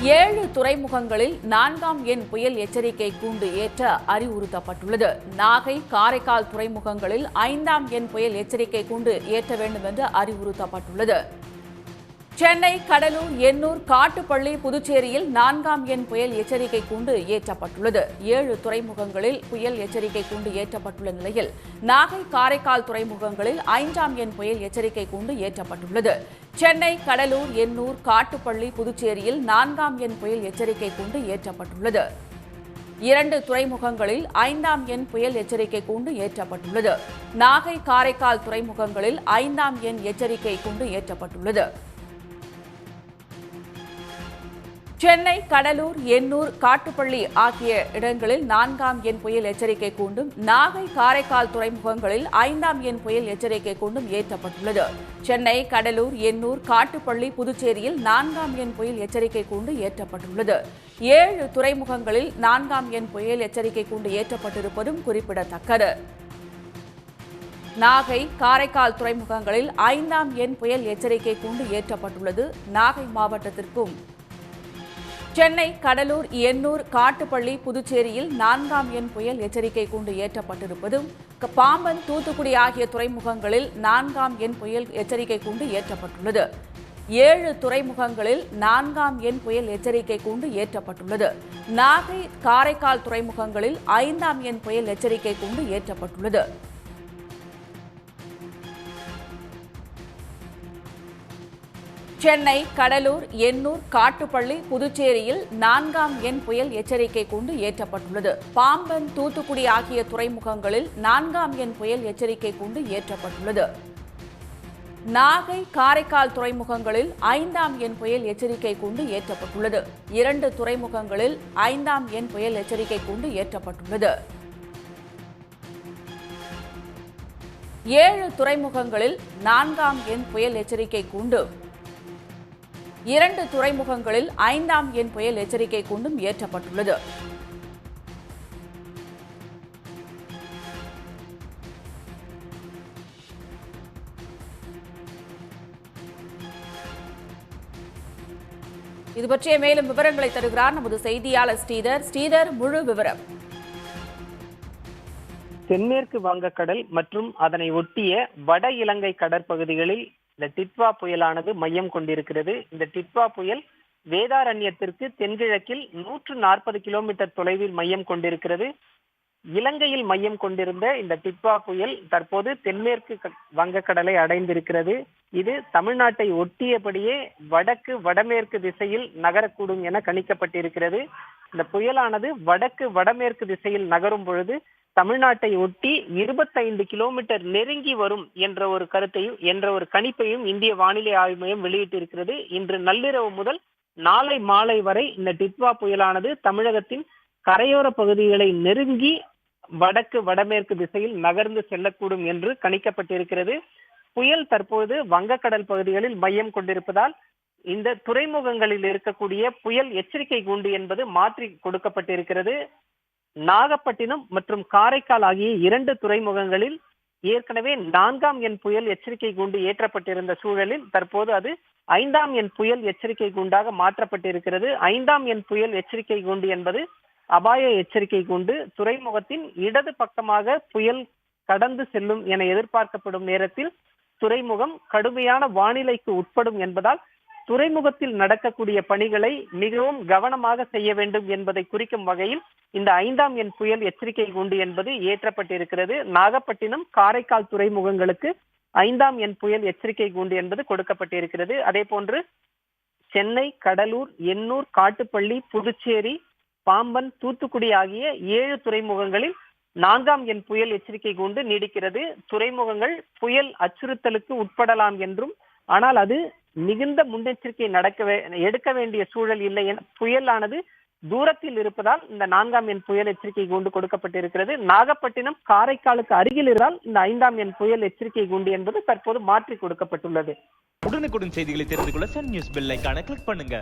7 துறைமுகங்களில் 4ஆம் எண் புயல் எச்சரிக்கை கூண்டு ஏற்ற அறிவுறுத்தப்பட்டுள்ளது. நாகை, காரைக்கால் துறைமுகங்களில் 5ஆம் எண் புயல் எச்சரிக்கை கூண்டு ஏற்ற வேண்டும் என்று அறிவுறுத்தப்பட்டுள்ளது. சென்னை, கடலூர், எண்ணூர், காட்டுப்பள்ளி, புதுச்சேரியில் 4ஆம் எண் புயல் எச்சரிக்கை கூண்டு ஏற்றப்பட்டுள்ளது. 7 துறைமுகங்களில் புயல் எச்சரிக்கை கூண்டு ஏற்றப்பட்டுள்ள நிலையில் நாகை, காரைக்கால் துறைமுகங்களில் 5ஆம் எண் புயல் எச்சரிக்கை கூண்டு ஏற்றப்பட்டுள்ளது. சென்னை, கடலூர், எண்ணூர், காட்டுப்பள்ளி, புதுச்சேரியில் 4ஆம் எண் புயல் எச்சரிக்கை கூண்டு ஏற்றப்பட்டுள்ளது. 2 துறைமுகங்களில் 5ஆம் எண் புயல் எச்சரிக்கை கூண்டு ஏற்றப்பட்டுள்ளது. நாகை, காரைக்கால் துறைமுகங்களில் 5ஆம் எண் எச்சரிக்கை கூண்டு ஏற்றப்பட்டுள்ளது. சென்னை, கடலூர், எண்ணூர், காட்டுப்பள்ளி ஆகிய இடங்களில் 4ஆம் எண் புயல் எச்சரிக்கை கூண்டும், நாகை, காரைக்கால் துறைமுகங்களில் 5ஆம் எண் புயல் எச்சரிக்கை கூண்டும் ஏற்றப்பட்டுள்ளது. சென்னை, கடலூர், எண்ணூர், காட்டுப்பள்ளி, புதுச்சேரியில் 4ஆம் எண் புயல் எச்சரிக்கை கூண்டு ஏற்றப்பட்டுள்ளது. 7 துறைமுகங்களில் 4ஆம் எண் புயல் எச்சரிக்கை கூண்டு ஏற்றப்பட்டிருப்பதும் குறிப்பிடத்தக்கது. நாகை, காரைக்கால் துறைமுகங்களில் 5ஆம் எண் புயல் எச்சரிக்கை கூண்டு ஏற்றப்பட்டுள்ளது. நாகை மாவட்டத்திற்கும் சென்னை, கடலூர், எண்ணூர், காட்டுப்பள்ளி, புதுச்சேரியில் 4ஆம் எண் புயல் எச்சரிக்கை கூண்டு ஏற்றப்பட்டிருப்பதும், பாம்பன், தூத்துக்குடி ஆகிய துறைமுகங்களில் 4ஆம் எண் புயல் எச்சரிக்கை கூண்டு ஏற்றப்பட்டுள்ளது. 7 துறைமுகங்களில் 4ஆம் எண் புயல் எச்சரிக்கை கூண்டு ஏற்றப்பட்டுள்ளது. நாகை, காரைக்கால் துறைமுகங்களில் 5ஆம் எண் புயல் எச்சரிக்கை கூண்டு ஏற்றப்பட்டுள்ளது. சென்னை, கடலூர், எண்ணூர், காட்டுப்பள்ளி, புதுச்சேரியில் 4ஆம் எண் புயல் எச்சரிக்கை கூண்டு ஏற்றப்பட்டுள்ளது. பாம்பன், தூத்துக்குடி ஆகிய துறைமுகங்களில் 4ஆம் எண் புயல் எச்சரிக்கை கூண்டு ஏற்றப்பட்டுள்ளது. நாகை, காரைக்கால் துறைமுகங்களில் 5ஆம் எண் புயல் எச்சரிக்கை கூண்டு ஏற்றப்பட்டுள்ளது. 2 துறைமுகங்களில் 5ஆம் எண் புயல் எச்சரிக்கை கூண்டு ஏற்றப்பட்டுள்ளது. 7 துறைமுகங்களில் 4ஆம் எண் புயல் எச்சரிக்கை கூண்டு, 2 துறைமுகங்களில் 5ஆம் எண் புயல் எச்சரிக்கை கூண்டும் ஏற்றப்பட்டுள்ளது. இது பற்றிய மேலும் விவரங்களை தருகிறார் நமது செய்தியாளர் ஸ்ரீதர். ஸ்ரீதர், முழு விவரம். தென்மேற்கு வங்கக்கடல் மற்றும் அதனை ஒட்டிய வட இலங்கை கடற்பகுதிகளில் இந்த டிட்வா புயலானது மையம் கொண்டிருக்கிறது. இந்த டிட்வா புயல் வேதாரண்யத்திற்கு தென்கிழக்கில் 140 கிலோமீட்டர் தொலைவில் மையம் கொண்டிருக்கிறது. இலங்கையில் மையம் கொண்டிருந்த இந்த டிட்வா புயல் தற்போது தென்மேற்கு வங்கக்கடலை அடைந்திருக்கிறது. இது தமிழ்நாட்டை ஒட்டியபடியே வடக்கு வடமேற்கு திசையில் நகரக்கூடும் என கணிக்கப்பட்டிருக்கிறது. இந்த புயலானது வடக்கு வடமேற்கு திசையில் நகரும் பொழுது தமிழ்நாட்டை ஒட்டி 25 கிலோமீட்டர் நெருங்கி வரும் என்ற ஒரு கணிப்பையும் இந்திய வானிலை ஆய்வு மையம் வெளியிட்டிருக்கிறது. இன்று நள்ளிரவு முதல் நாளை மாலை வரை இந்த டிட்வா புயலானது தமிழகத்தின் கரையோர பகுதிகளை நெருங்கி வடக்கு வடமேற்கு திசையில் நகர்ந்து செல்லக்கூடும் என்று கணிக்கப்பட்டிருக்கிறது. புயல் தற்போது வங்கக்கடல் பகுதிகளில் மையம் கொண்டிருப்பதால் இந்த துறைமுகங்களில் இருக்கக்கூடிய புயல் எச்சரிக்கை கூண்டு என்பது மாற்றி கொடுக்கப்பட்டிருக்கிறது. நாகப்பட்டினம் மற்றும் காரைக்கால் ஆகிய 2 துறைமுகங்களில் ஏற்கனவே 4ஆம் எண் புயல் எச்சரிக்கை கூண்டு ஏற்றப்பட்டிருந்த சூழலில் தற்போது அது 5ஆம் எண் புயல் எச்சரிக்கை கூண்டாக மாற்றப்பட்டிருக்கிறது. 5ஆம் எண் புயல் எச்சரிக்கை கூண்டு என்பது அபாய எச்சரிக்கை கூண்டு. துறைமுகத்தின் இடது பக்கமாக புயல் கடந்து செல்லும் என எதிர்பார்க்கப்படும் நேரத்தில் துறைமுகம் கடுமையான வானிலைக்கு உட்படும் என்பதால் துறைமுகத்தில் நடக்கக்கூடிய பணிகளை மிகவும் கவனமாக செய்ய வேண்டும் என்பதை குறிக்கும் வகையில் இந்த 5ஆம் எண் புயல் எச்சரிக்கை கூண்டு என்பது ஏற்றப்பட்டிருக்கிறது. நாகப்பட்டினம், காரைக்கால் துறைமுகங்களுக்கு 5ஆம் எண் புயல் எச்சரிக்கை கூண்டு என்பது கொடுக்கப்பட்டிருக்கிறது. அதே போன்று சென்னை, கடலூர், எண்ணூர், காட்டுப்பள்ளி, புதுச்சேரி, பாம்பன், தூத்துக்குடி ஆகிய 7 துறைமுகங்களில் 4ஆம் எண் புயல் எச்சரிக்கை கூண்டு நீடிக்கிறது. துறைமுகங்கள் புயல் அச்சுறுத்தலுக்கு உட்படலாம் என்றும், ஆனால் அது மிகுந்த முன்னெச்சரிக்கை எடுக்க வேண்டிய சூழல் இல்லை என புயலானது தூரத்தில் இருப்பதால் இந்த 4ஆம் எண் புயல் எச்சரிக்கை கூண்டு கொடுக்கப்பட்டிருக்கிறது. நாகப்பட்டினம், காரைக்காலுக்கு அருகில் இருந்தால் இந்த 5ஆம் எண் புயல் எச்சரிக்கை கூண்டு என்பது தற்போது மாற்றி கொடுக்கப்பட்டுள்ளது. உடனுக்குடன் செய்திகளை தெரிந்து கொள்ள சன் நியூஸ் பெல் ஐகானை கிளிக் பண்ணுங்க.